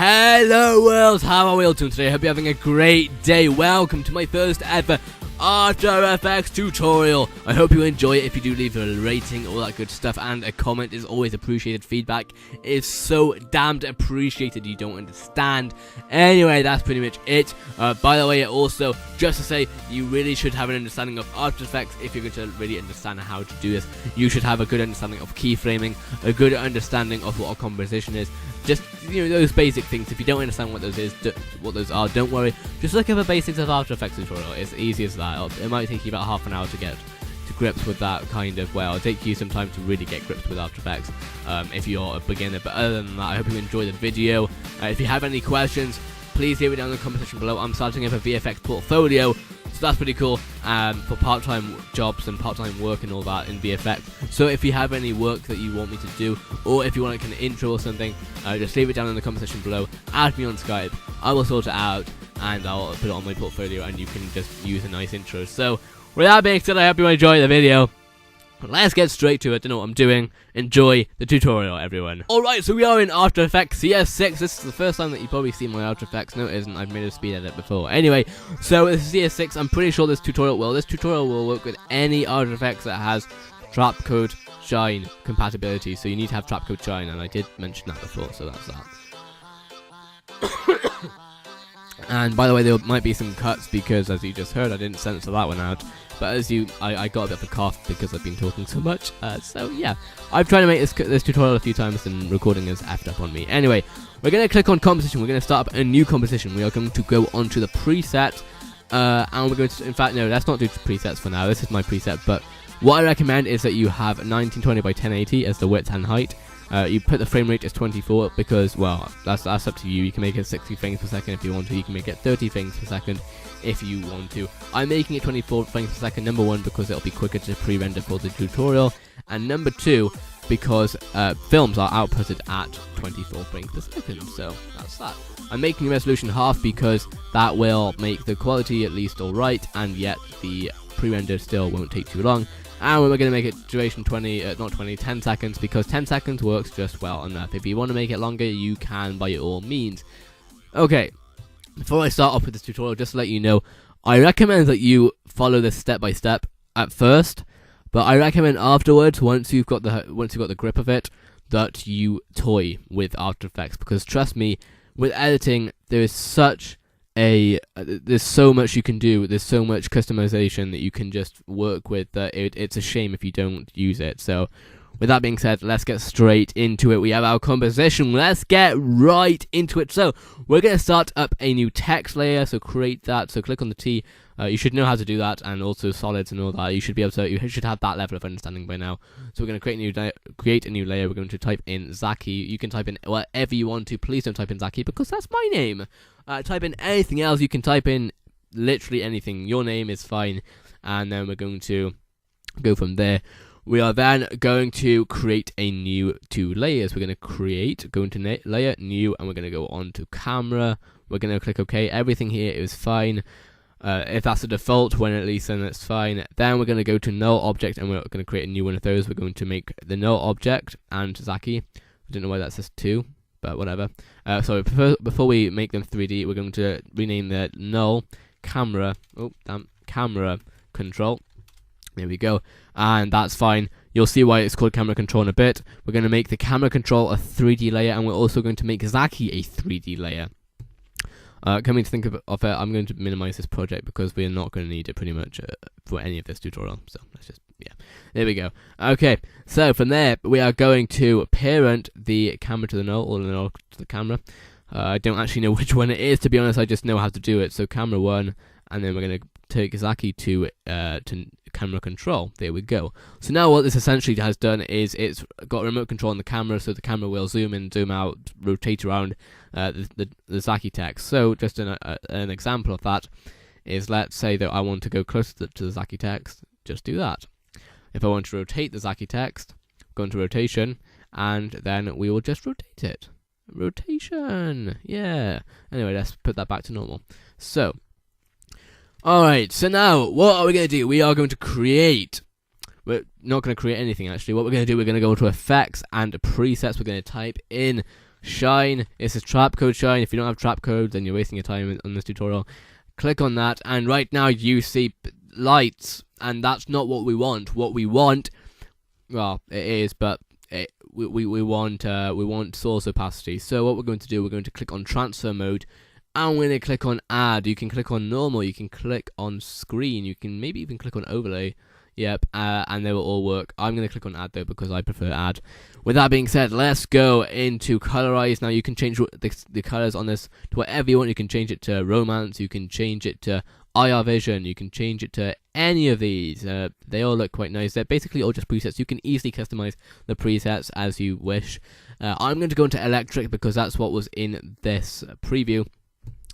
Hello world, how are we all doing today? I hope you're having a great day. Welcome to my first ever After Effects tutorial. I hope you enjoy it. If you do, leave a rating, all that good stuff, and a comment is always appreciated. Feedback is so damned appreciated, you don't understand. Anyway, that's pretty much it. By the way, also, just to say, you really should have an understanding of After Effects if you're going to really understand how to do this. You should have a good understanding of keyframing, a good understanding of what a composition is. Just, you know, those basic things. If you don't understand what those are, don't worry. Just look at the basics of After Effects tutorial. It's easy as that. It might take you about half an hour to get to grips with that kind of. Well, it'll take you some time to really get grips with After Effects if you're a beginner. But other than that, I hope you enjoy the video. If you have any questions, please leave it down in the comment section below. I'm starting up a VFX portfolio, so that's pretty cool, for part-time jobs and part-time work and all that in VFX. So if you have any work that you want me to do, or if you want like an intro or something, just leave it down in the comment section below. Add me on Skype, I will sort it out, and I'll put it on my portfolio, and you can just use a nice intro. So with that being said, I hope you enjoy the video. Let's get straight to it. I don't know what I'm doing. Enjoy the tutorial, everyone. Alright, so we are in After Effects CS6. This is the first time that you probably see my After Effects. No, it isn't. I've made a speed edit before. Anyway, so this is CS6. I'm pretty sure this tutorial will work with any After Effects that has Trapcode Shine compatibility. So you need to have Trapcode Shine, and I did mention that before, so that's that. And by the way, there might be some cuts because, as you just heard, I didn't censor that one out. But I got a bit of a cough because I've been talking so much. So yeah, I've tried to make this tutorial a few times and recording has effed up on me. Anyway, we're going to click on composition. We're going to start up a new composition. We are going to go onto the preset. And we're going to, in fact, no, let's not do presets for now. This is my preset. But what I recommend is that you have 1920 by 1080 as the width and height. You put the frame rate as 24 because, well, that's up to you. You can make it 60 frames per second if you want to. You can make it 30 frames per second if you want to. I'm making it 24 frames per second, number one, because it'll be quicker to pre-render for the tutorial, and number two, because films are outputted at 24 frames per second, so that's that. I'm making resolution half because that will make the quality at least alright, and yet the pre-render still won't take too long. And we're going to make it duration 10 seconds, because 10 seconds works just well enough. If you want to make it longer, you can by all means. Okay, before I start off with this tutorial, just to let you know, I recommend that you follow this step by step at first, but I recommend afterwards, once you've got the grip of it, that you toy with After Effects, because trust me, with editing, there is there's so much you can do, there's so much customization that you can just work with that it's a shame if you don't use it. So with that being said, let's get straight into it. We have our composition, let's get right into it. So we're going to start up a new text layer, so create that, so click on the T. You should know how to do that, and also solids and all that. You should have that level of understanding by now. So we're going to create a new layer. We're going to type in Zakky. You can type in whatever you want to. Please don't type in Zakky, because that's my name. Type in anything else. You can type in literally anything. Your name is fine. And then we're going to go from there. We are then going to create a new two layers. We're going to go into layer, new, and we're going to go on to camera. We're going to click OK. Everything here is fine. If that's the default one, at least, then that's fine. Then we're going to go to null object, and we're going to create a new one of those. We're going to make the null object and Zakky. I don't know why that says 2, but whatever. So before we make them 3D, we're going to rename the null camera. Oh, damn, camera control. There we go, and that's fine. You'll see why it's called camera control in a bit. We're going to make the camera control a 3D layer, and we're also going to make Zakky a 3D layer. Coming to think of it, I'm going to minimize this project because we're not going to need it pretty much for any of this tutorial. So let's just, yeah, there we go. Okay, so from there we are going to parent the camera to the null, or the null to the camera. I don't actually know which one it is, to be honest. I just know how to do it. So camera 1, and then we're going to take Zakky to camera control. There we go. So now what this essentially has done is it's got remote control on the camera, so the camera will zoom in, zoom out, rotate around the Zakky text. So just an example of that is, let's say that I want to go closer to the Zakky text, just do that. If I want to rotate the Zakky text, go into rotation, and then we will just rotate it. Rotation, yeah. Anyway, let's put that back to normal. So alright, so now, what are we going to do? We are going to create. We're not going to create anything, actually. What we're going to do, we're going to go to Effects and Presets. We're going to type in Shine. This is Trapcode Shine. If you don't have Trapcode, then you're wasting your time on this tutorial. Click on that, and right now you see lights, and that's not what we want. What we want, well, it is, but we want source opacity. So what we're going to do, we're going to click on transfer mode, and we're going to click on add. You can click on normal, you can click on screen, you can maybe even click on overlay. Yep, and they will all work. I'm going to click on add though because I prefer add. With that being said, let's go into Colorize. Now you can change the colors on this to whatever you want. You can change it to romance, you can change it to IR vision, you can change it to any of these. They all look quite nice. They're basically all just presets. You can easily customize the presets as you wish. I'm going to go into electric because that's what was in this preview.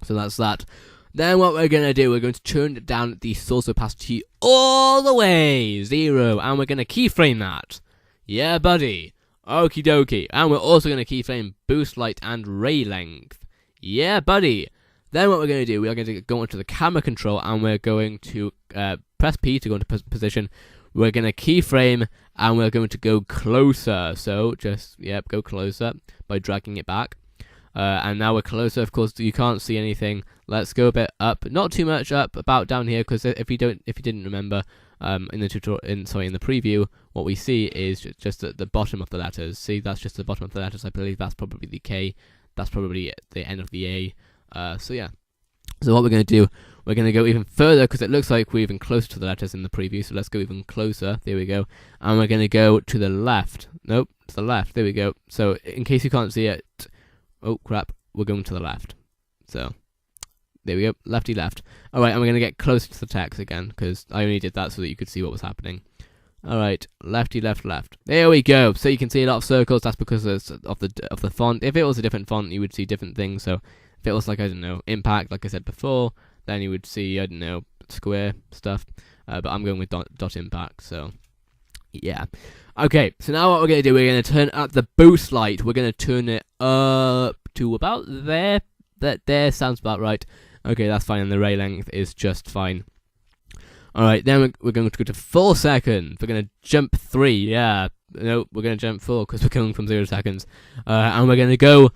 So that's that. Then what we're going to do, we're going to turn down the source opacity all the way, 0, and we're going to keyframe that. Yeah, buddy. Okie dokie. And we're also going to keyframe boost light and ray length. Yeah, buddy. Then what we're going to do, we are going to go into the camera control, and we're going to press P to go into position. We're going to keyframe, and we're going to go closer. So just, yep, go closer by dragging it back. And now we're closer. Of course, you can't see anything. Let's go a bit up, not too much up, about down here, because if you didn't remember, in the tutorial, in the preview, what we see is just at the bottom of the letters. See, that's just the bottom of the letters. I believe that's probably the K. That's probably the end of the A. So yeah. So what we're going to do, we're going to go even further because it looks like we're even closer to the letters in the preview. So let's go even closer. There we go. And we're going to go to the left. Nope, to the left. There we go. So in case you can't see it. Oh crap, we're going to the left. So, there we go, lefty left. Alright, and we're going to get closer to the text again, because I only did that so that you could see what was happening. Alright, lefty left left. There we go, so you can see a lot of circles, that's because of the font. If it was a different font, you would see different things, so if it was like, I don't know, impact, like I said before, then you would see, I don't know, square stuff. But I'm going with dot impact, so... yeah. Okay, so now what we're going to do, we're going to turn up the boost light. We're going to turn it up to about there. That there sounds about right. Okay, that's fine, and the ray length is just fine. Alright, then we're going to go to 4 seconds. We're going to jump 3, yeah. No, we're going to jump 4 because we're going from 0 seconds. And we're going to go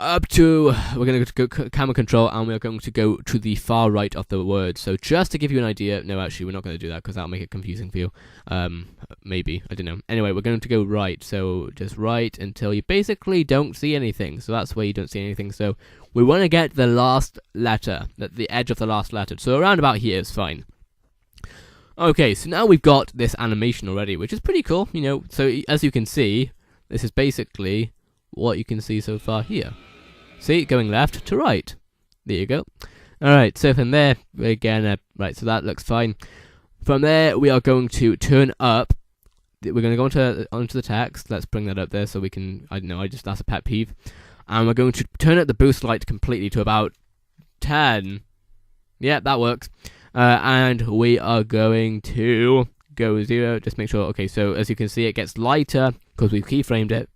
up to, we're going to go camera control, and we're going to go to the far right of the word. So just to give you an idea, no, actually, we're not going to do that because that'll make it confusing for you. Maybe, I don't know. Anyway, we're going to go right, so just right until you basically don't see anything. So that's where you don't see anything. So we want to get the last letter, the edge of the last letter. So around about here is fine. Okay, so now we've got this animation already, which is pretty cool, you know. So as you can see, this is basically what you can see so far here. See, going left to right. There you go. Alright, so from there, again, right, so that looks fine. From there, we are going to turn up. We're going to go onto the text. Let's bring that up there so we can, I don't know, that's a pet peeve. And we're going to turn up the boost light completely to about 10. Yeah, that works. And we are going to go 0. Just make sure, okay, so as you can see, it gets lighter because we've keyframed it.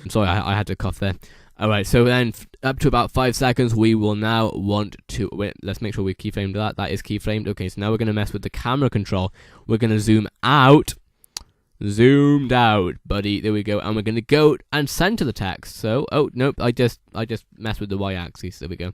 I'm sorry, I had to cough there. Alright, so then up to about 5 seconds, we will now want to... wait, let's make sure we keyframed that. That is keyframed. Okay, so now we're going to mess with the camera control. We're going to zoom out. Zoomed out, buddy. There we go. And we're going to go and center the text. So, oh, nope, I just messed with the y-axis. There we go.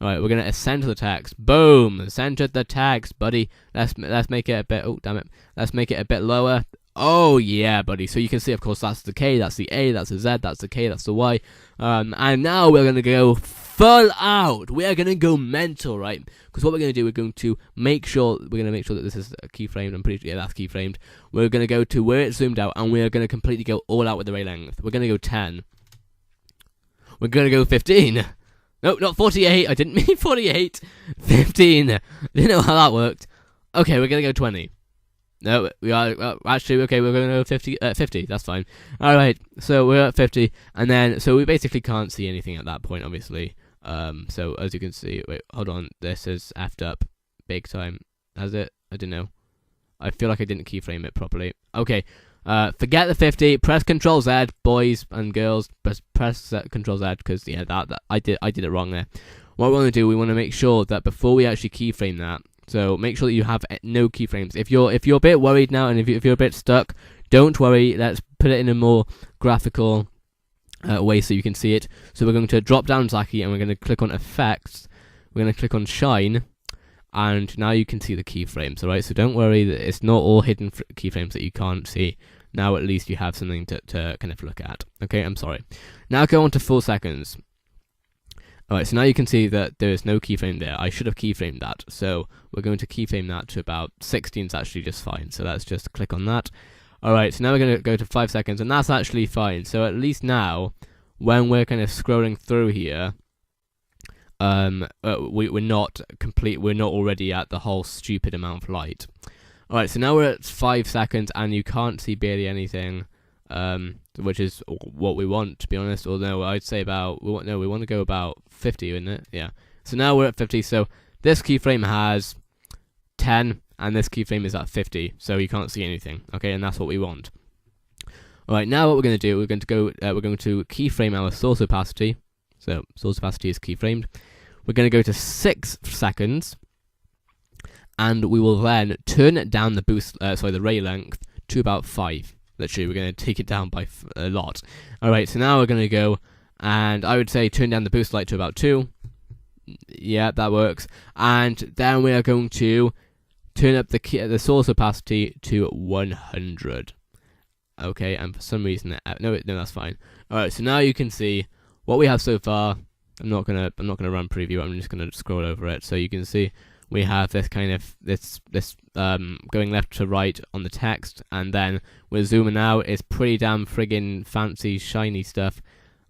Alright, we're going to center the text. Boom! Centered the text, buddy. Let's make it a bit... oh, damn it. Let's make it a bit lower. Oh, yeah, buddy. So you can see, of course, that's the K, that's the A, that's the Z, that's the K, that's the Y. And now we're going to go full out. We are going to go mental, right? Because what we're going to do, we're going to make sure that this is keyframed. I'm pretty sure, yeah, that's keyframed. We're going to go to where it's zoomed out, and we're going to completely go all out with the ray length. We're going to go 10. We're going to go 15. No, not 48. I didn't mean 48. 15. Didn't know how that worked. Okay, we're going to go 20. No, we are, actually, okay, we're going to go 50, that's fine. Alright, so we're at 50, and then, so we basically can't see anything at that point, obviously. So, as you can see, wait, hold on, this is effed up, big time. Has it? I don't know. I feel like I didn't keyframe it properly. Okay, forget the 50, press Ctrl Z, boys and girls, press Ctrl Z, because, yeah, that I did it wrong there. What we want to do, we want to make sure that before we actually keyframe that, so make sure that you have no keyframes. If you're a bit worried now, and if you're a bit stuck, don't worry. Let's put it in a more graphical way so you can see it. So we're going to drop down Zakky and we're going to click on Effects. We're going to click on Shine, and now you can see the keyframes. Alright, so don't worry that it's not all hidden keyframes that you can't see. Now at least you have something to kind of look at. Okay, I'm sorry. Now go on to 4 seconds. Alright, so now you can see that there is no keyframe there. I should have keyframed that. So we're going to keyframe that to about 16 is actually just fine. So let's just click on that. Alright, so now we're going to go to 5 seconds, and that's actually fine. So at least now, when we're kind of scrolling through here, we're not already at the whole stupid amount of light. Alright, so now we're at 5 seconds, and you can't see barely anything, which is what we want, to be honest. Although I'd say we want to go about 50, isn't it? Yeah. So now we're at 50, so this keyframe has 10, and this keyframe is at 50, so you can't see anything. Okay, and that's what we want. Alright, now what we're going to do, we're going to keyframe our source opacity. So source opacity is keyframed. We're going to go to 6 seconds, and we will then turn down the the ray length to about 5. Literally, we're going to take it down by a lot. Alright, so now we're going to go, and I would say turn down the boost light to about 2. Yeah, that works. And then we are going to turn up the source opacity to 100. Okay, and for some reason, no, that's fine. Alright, so now you can see what we have so far. I'm not gonna run preview. I'm just gonna scroll over it, so you can see we have this kind of this going left to right on the text, and then we're zooming out. It's pretty damn friggin' fancy, shiny stuff,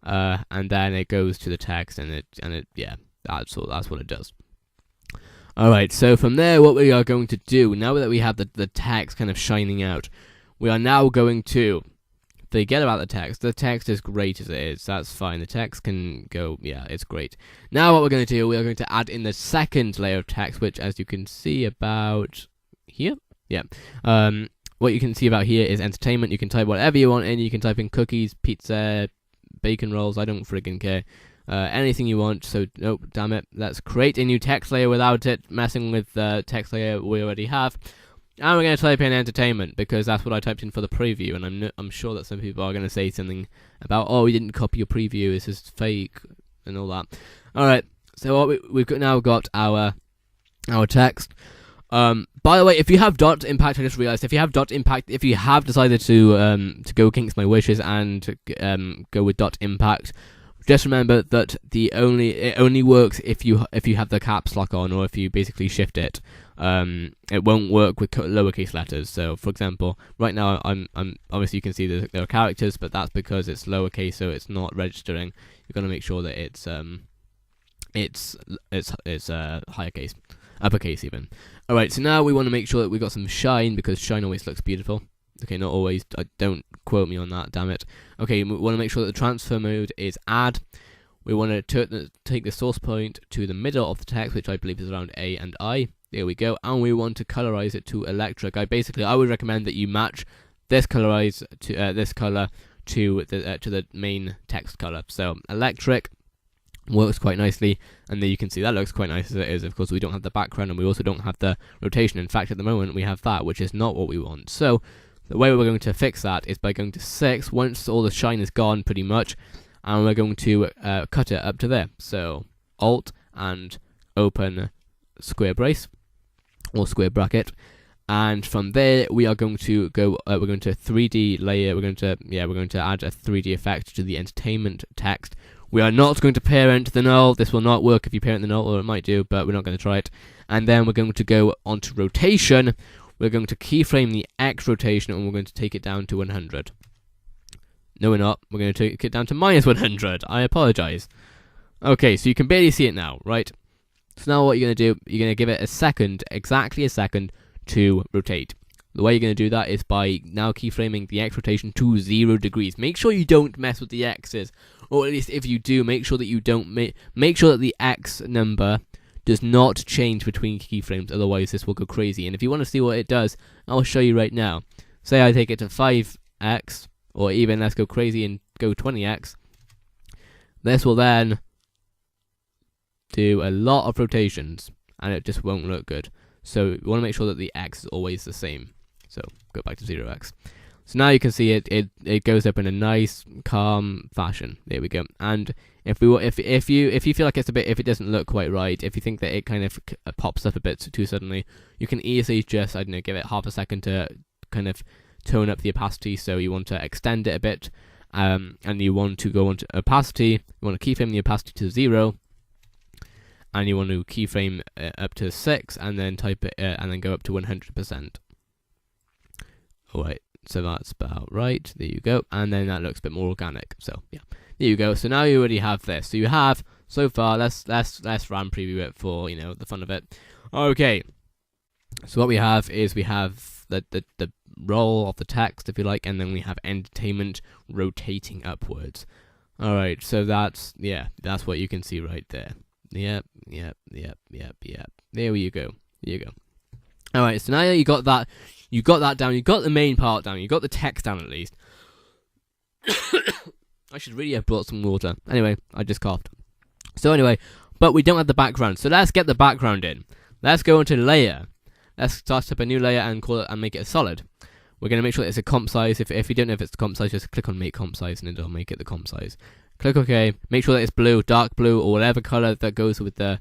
and then it goes to the text, and it yeah, that's what it does. Alright, so from there, what we are going to do, now that we have the text kind of shining out, we are now going to forget about the text. The text is great as it is, that's fine. The text can go, yeah, it's great. Now what we're going to do, we are going to add in the second layer of text, which as you can see about here, yeah. What you can see about here is entertainment. You can type whatever you want in. You can type in cookies, pizza, bacon rolls, I don't friggin' care. Anything you want, so nope, damn it. Let's create a new text layer without it messing with the text layer we already have. And we're going to type in entertainment, because that's what I typed in for the preview, and I'm sure that some people are going to say something about, oh, you didn't copy your preview, this is fake, and all that. Alright, so what we've now got our text. By the way, if you have dot impact, I just realized, if you have dot impact, if you have decided to go against my wishes and go with dot impact, just remember that it only works if you have the caps lock on, or if you basically shift it. It won't work with lowercase letters. So, for example, right now I'm obviously you can see there are characters, but that's because it's lowercase, so it's not registering. You've got to make sure that it's higher case, uppercase even. All right, so now we want to make sure that we got some shine, because shine always looks beautiful. Okay, not always. Don't quote me on that, damn it. Okay, we want to make sure that the transfer mode is add. We want to take the source point to the middle of the text, which I believe is around A and I. There we go. And we want to colorize it to electric. I would recommend that you match this colorize to this color to the main text color. So electric works quite nicely, and there you can see that looks quite nice as it is. Of course, we don't have the background, and we also don't have the rotation. In fact, at the moment, we have that, which is not what we want. So the way we're going to fix that is by going to 6, once all the shine is gone, pretty much, and we're going to cut it up to there. So Alt and open square brace, or square bracket, and from there we are going to go. We're going to 3D layer. We're going to add a 3D effect to the entertainment text. We are not going to parent the null. This will not work if you parent the null, or it might do, but we're not going to try it. And then we're going to go onto rotation. We're going to keyframe the X rotation, and we're going to take it down to 100. No, we're not. We're going to take it down to minus 100. I apologize. Okay, so you can barely see it now, right? So now what you're going to do, you're going to give it a second, exactly a second, to rotate. The way you're going to do that is by now keyframing the X rotation to 0 degrees. Make sure you don't mess with the X's, or at least if you do, make sure that you don't make sure that the X number does not change between keyframes, otherwise this will go crazy. And if you want to see what it does, I'll show you right now. Say I take it to 5x, or even let's go crazy and go 20x. This will then do a lot of rotations, and it just won't look good. So we want to make sure that the X is always the same. So go back to 0x. So now you can see it goes up in a nice calm fashion. There we go. And if you feel like it's a bit, if it doesn't look quite right, if you think that it kind of pops up a bit too suddenly, you can easily just, I don't know, give it half a second to kind of tone up the opacity. So you want to extend it a bit, and you want to go on to opacity. You want to keyframe the opacity to 0, and you want to keyframe up to 6, and then type it, and then go up to 100%. Alright, so that's about right. There you go, and then that looks a bit more organic. So yeah, there you go. So now you already have this. So you have so far. Let's RAM preview it for the fun of it. Okay. So what we have is we have the roll of the text, if you like, and then we have entertainment rotating upwards. All right, so that's what you can see right there. Yep. There you go. All right, so now you got that down. You got the main part down. You got the text down at least. I should really have brought some water. Anyway, I just coughed. So anyway, but we don't have the background. So let's get the background in. Let's go into layer. Let's start up a new layer and call it and make it a solid. We're going to make sure it's a comp size. If you don't know if it's the comp size, just click on make comp size and it'll make it the comp size. Click OK. Make sure that it's blue, dark blue, or whatever color that goes with the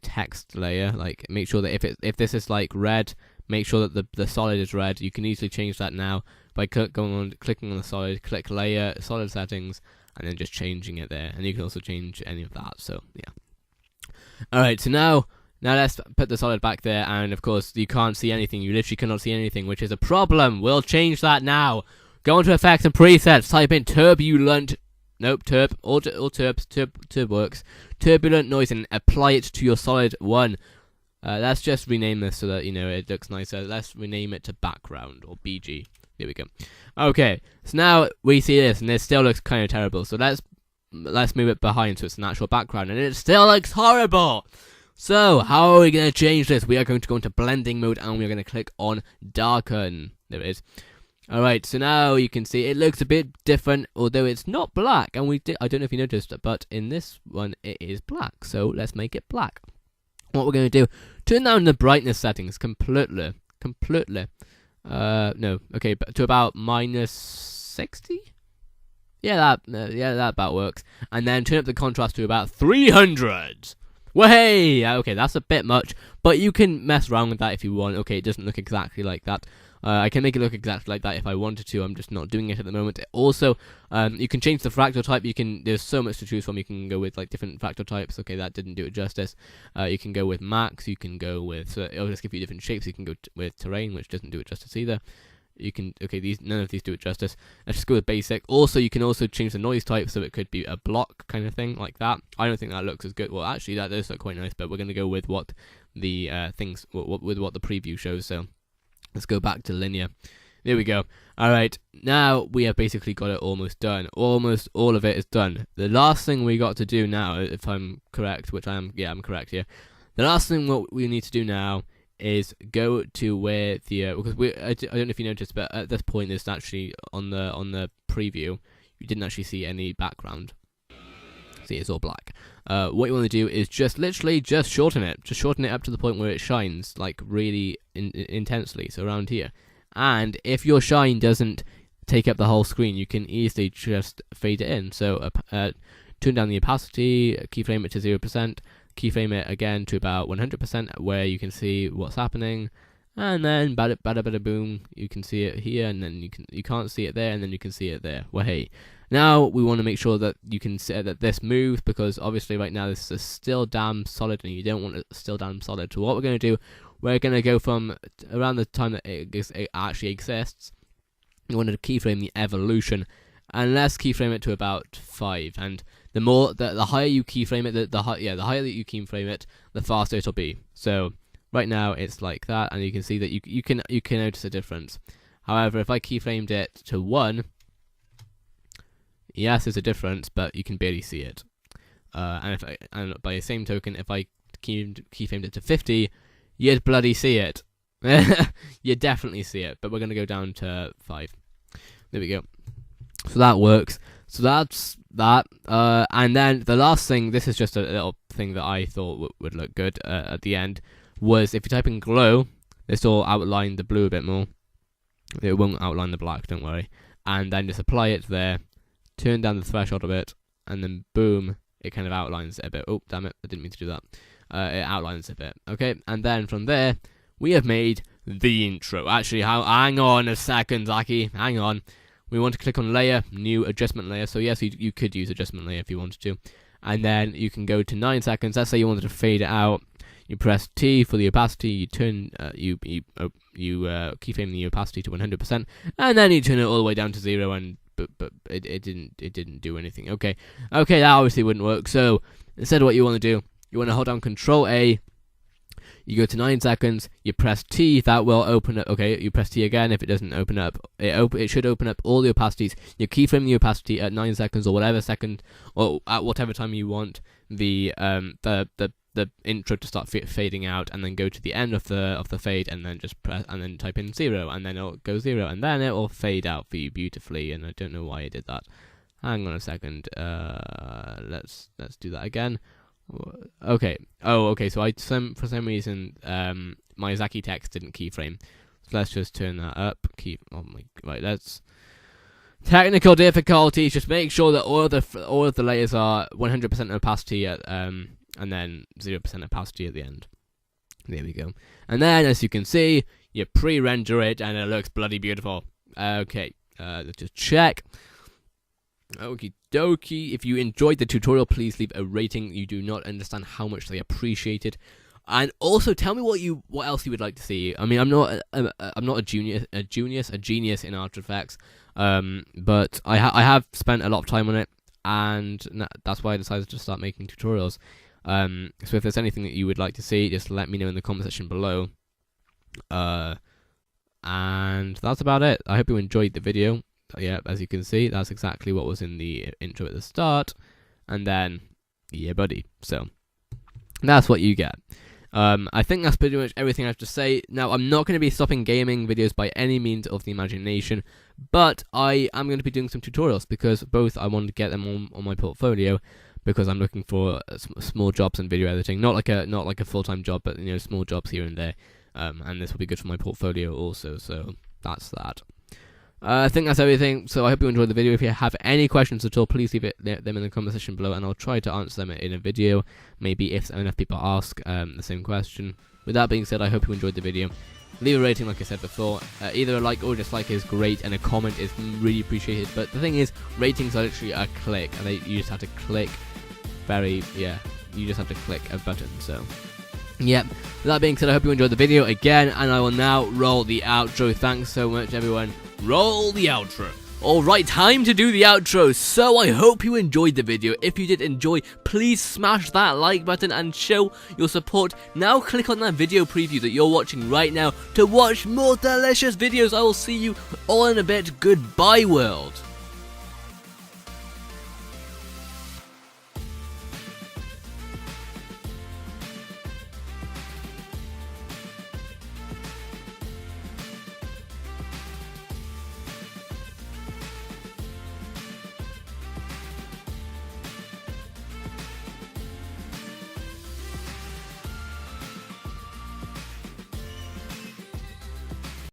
text layer. Like, make sure that if this is like red, make sure that the solid is red. You can easily change that now by clicking on the solid. Click layer, solid settings, and then just changing it there. And you can also change any of that. So yeah. All right. So now let's put the solid back there, and of course you can't see anything. You literally cannot see anything, which is a problem. We'll change that now. Go into effects and presets. Type in turbulent. Nope, turb. All turbs. Turb works. Turbulent noise, and apply it to your solid 1. Let's just rename this so that it looks nicer. Let's rename it to background or BG. There we go. Okay, so now we see this, and it still looks kind of terrible. So let's move it behind so it's an actual background, and it still looks horrible. So how are we going to change this? We are going to go into blending mode, and we're going to click on darken. There it is. Alright, so now you can see it looks a bit different, although it's not black. And I don't know if you noticed, but in this one it is black. So let's make it black. What we're going to do, turn down the brightness settings completely. No, okay, but to about -60. Yeah, that about works. And then turn up the contrast to about 300. Way, okay, that's a bit much, but you can mess around with that if you want. Okay, it doesn't look exactly like that. I can make it look exactly like that if I wanted to. I'm just not doing it at the moment. Also, you can change the fractal type. There's so much to choose from. You can go with like different fractal types. Okay, that didn't do it justice. You can go with max. You can go with, so it'll just give you different shapes. You can go with terrain, which doesn't do it justice either. You can, okay, none of these do it justice. Let's just go with basic. Also, you can also change the noise type, so it could be a block kind of thing like that. I don't think that looks as good. Well, actually, that does look quite nice, but we're going to go with what the with what the preview shows. So let's go back to linear. There we go. Alright, now we have basically got it almost done. Almost all of it is done. The last thing we got to do now, if I'm correct, which I am, yeah, I'm correct here. The last thing what we need to do now is go to where the because I don't know if you noticed, but at this point it's actually on the preview you didn't actually see any background. See, it's all black. What you want to do is literally just shorten it up to the point where it shines like really intensely, so around here. And if your shine doesn't take up the whole screen, you can easily just fade it in. So turn down the opacity, keyframe it to 0%. Keyframe it again to about 100%, where you can see what's happening, and then bada bada boom, you can see it here, and then you can't see it there, and then you can see it there. Well, hey, now we want to make sure that you can see that this moves, because obviously right now this is still damn solid, and you don't want it still damn solid. So what we're going to do, we're going to go from around the time that it actually exists. You want to keyframe the evolution, and let's keyframe it to about 5. And the higher you keyframe it, the higher that you keyframe it, the faster it'll be. So right now it's like that, and you can see that you can notice a difference. However, if I keyframed it to 1, yes, there's a difference, but you can barely see it. And by the same token, if I keyframed it to 50, you'd bloody see it. You definitely see it. But we're gonna go down to 5. There we go. So that works. So that's that. And then the last thing, this is just a little thing that I thought would look good at the end, was if you type in glow, this will outline the blue a bit more. It won't outline the black, don't worry. And then just apply it there, turn down the threshold a bit, and then boom, it kind of outlines it a bit. Oh, damn it, I didn't mean to do that. It outlines it a bit, okay? And then from there, we have made the intro. Actually, hang on a second, Zacky, hang on. We want to click on layer, new adjustment layer. So yes, you could use adjustment layer if you wanted to. And then you can go to 9 seconds. Let's say you wanted to fade it out. You press T for the opacity. You turn you keyframe the opacity to 100%, and then you turn it all the way down to 0. And but it didn't do anything. Okay, that obviously wouldn't work. So instead, what you want to do, you want to hold down Control A. You go to 9 seconds, you press T, that will open up, okay, you press T again. If it doesn't open up, it should open up all the opacities. You keyframe the opacity at 9 seconds or whatever second, or at whatever time you want the intro to start fading out, and then go to the end of the fade, and then just press, and then type in 0, and then it'll go 0, and then it will fade out for you beautifully, and I don't know why it did that. Hang on a second, let's do that again. Okay. Oh, okay. So for some reason, my Zakky text didn't keyframe. So let's just turn that up. Right. Let's technical difficulties. Just make sure that all of the layers are 100% opacity at and then 0% opacity at the end. There we go. And then, as you can see, you pre-render it, and it looks bloody beautiful. Okay. Let's just check. Okie dokie. If you enjoyed the tutorial, please leave a rating. You do not understand how much they appreciate it. And also tell me what else you would like to see. I mean, I'm not a genius in After Effects, but I have spent a lot of time on it, and that's why I decided to start making tutorials. So if there's anything that you would like to see, just let me know in the comment section below. And that's about it. I hope you enjoyed the video. Yeah, as you can see, that's exactly what was in the intro at the start, and then, yeah, buddy. So that's what you get. I think that's pretty much everything I have to say. Now, I'm not going to be stopping gaming videos by any means of the imagination, but I am going to be doing some tutorials, because both I want to get them on my portfolio, because I'm looking for small jobs in video editing, not like a full-time job, but small jobs here and there. And this will be good for my portfolio also. So that's that. I think that's everything, so I hope you enjoyed the video. If you have any questions at all, please leave them in the comment section below, and I'll try to answer them in a video, maybe if enough people ask the same question. With that being said, I hope you enjoyed the video. Leave a rating, like I said before. Either a like or dislike is great, and a comment is really appreciated, but the thing is, ratings are literally a click, and you just have to click you just have to click a button, so... Yep, with that being said, I hope you enjoyed the video again, and I will now roll the outro. Thanks so much, everyone. Roll the outro. Alright, time to do the outro. So I hope you enjoyed the video. If you did enjoy, please smash that like button and show your support. Now click on that video preview that you're watching right now to watch more delicious videos. I will see you all in a bit. Goodbye, world.